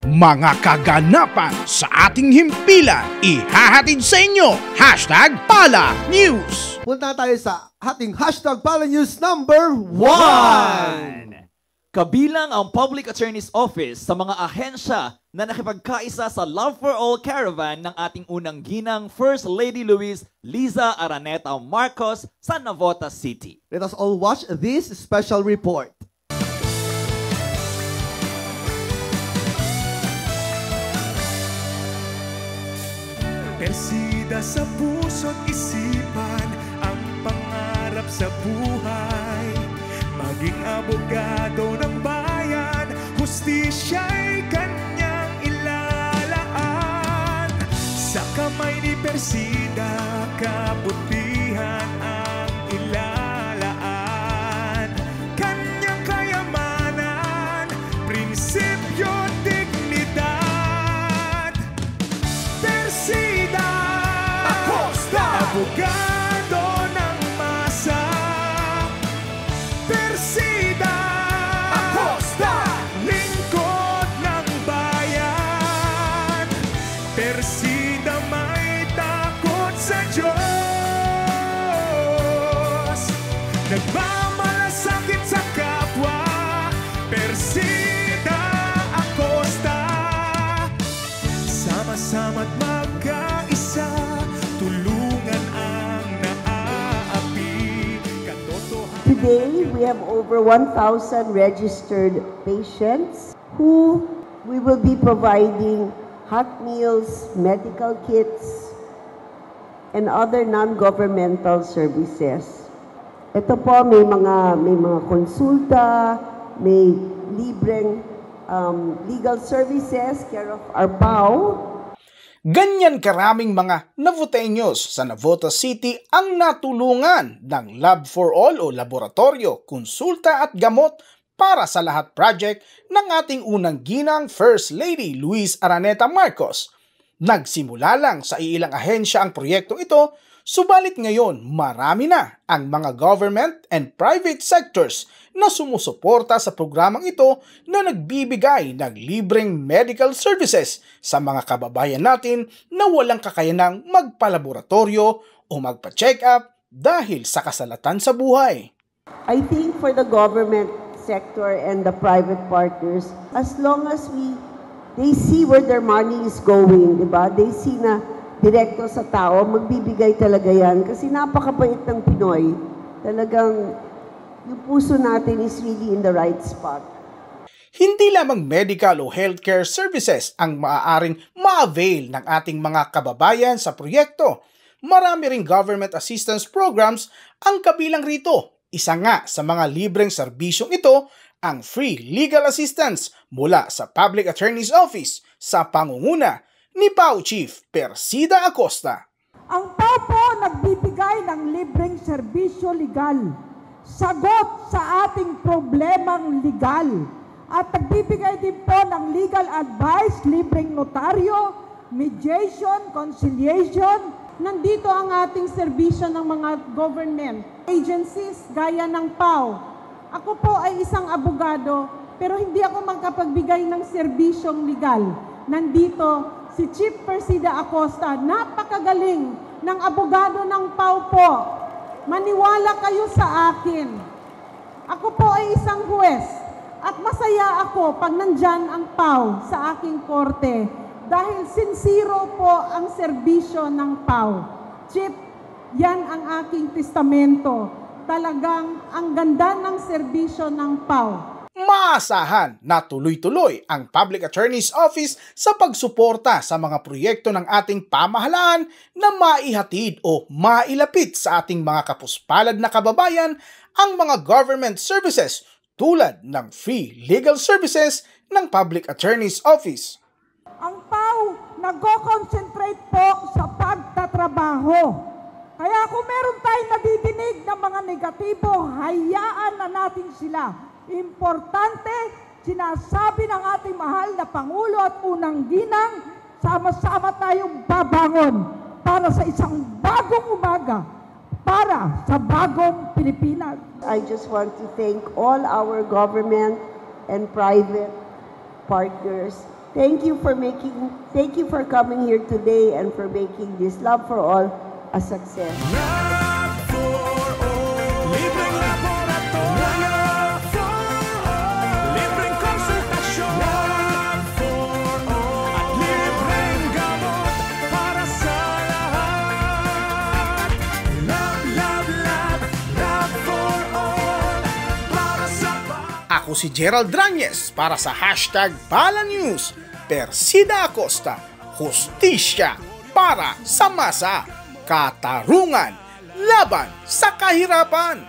Mga kaganapan sa ating himpilan, ihahatid sa inyo, #PalaNews. Punta tayo sa ating #PalaNews number 1. Kabilang ang Public Attorney's Office sa mga ahensya na nakipagkaisa sa Love for All Caravan ng ating unang ginang First Lady Luis Liza Araneta Marcos sa Navotas City. Let us all watch this special report. Persida sa puso't isipan ang pangarap sa buhay. Maging abogado ng bayan, hustisya'y kanyang ilalaan. Sa kamay ni Persida, kabutihan ang ilalaan. Kanyang kayamanan, prinsipyo, dignidad. Persida Acosta, abogado ng masa. Persida Acosta, lingkod ng bayan. Persida may takot sa Diyos, nagmamalasakit sa kapwa. Persida Acosta, sama-sama't magkaisa, tulungan ang naaapi. Today, we have over 1,000 registered patients who we will be providing hot meals, medical kits, and other non-governmental services. Ito po, may mga konsulta, may libreng legal services, care of our PAO. Ganyan karaming mga Navoteños sa Navotas City ang natulungan ng Lab for All o laboratorio, konsulta at gamot para sa lahat project ng ating unang ginang First Lady Luis Araneta Marcos. Nagsimula lang sa ilang ahensya ang proyektong ito, subalit ngayon marami na ang mga government and private sectors na sumusuporta sa programang ito na nagbibigay ng libreng medical services sa mga kababayan natin na walang kakayanang magpalaboratorio o magpa-check up dahil sa kasalatan sa buhay. I think for the government sector and the private partners, as long as they see where their money is going, diba? They see na direkto sa tao, magbibigay talaga yan. Kasi napakabait ng Pinoy. Talagang yung puso natin is really in the right spot. Hindi lamang medical o healthcare services ang maaaring ma-avail ng ating mga kababayan sa proyekto. Marami ring government assistance programs ang kabilang rito. Isa nga sa mga libreng serbisyong ito ang free legal assistance mula sa Public Attorney's Office sa pangunguna ni PAO Chief Persida Acosta. Ang PAO po nagbibigay ng libreng serbisyo legal, sagot sa ating problemang legal, at nagbibigay din po ng legal advice, libreng notaryo, mediation, conciliation. Nandito ang ating serbisyo ng mga government agencies gaya ng PAO. Ako po ay isang abogado, pero hindi ako magkapagbigay ng serbisyong legal. Nandito si Chief Persida Acosta, napakagaling ng abogado ng PAO po. Maniwala kayo sa akin. Ako po ay isang huwes at masaya ako pag nandyan ang PAO sa aking korte dahil sincero po ang serbisyo ng PAO. Chief, yan ang aking testamento. Talagang ang ganda ng serbisyo ng PAO. Maasahan na tuloy-tuloy ang Public Attorney's Office sa pagsuporta sa mga proyekto ng ating pamahalaan na maihatid o mailapit sa ating mga kapuspalad na kababayan ang mga government services tulad ng free legal services ng Public Attorney's Office. Ang PAO nag-concentrate po sa pagtatrabaho. Kaya kung meron tayong nadidinig ng mga negatibo, hayaan na natin sila. Importante, sinasabi ng ating mahal na Pangulo at unang ginang, sama-sama tayong babangon para sa isang bagong umaga, para sa bagong Pilipinas. I just want to thank all our government and private partners Thank you for coming here today and for making this Love for All a success. Love for all. Libreng laboratorio. Love for all. Libreng konsultasyon. Love for all. At libreng gamot para sa lahat. Love, love, love. Love for all. Para sa Ako si Gerald Dranyes para sa #BalaNews. Persida Acosta, hustisya para sa masa, katarungan laban sa kahirapan.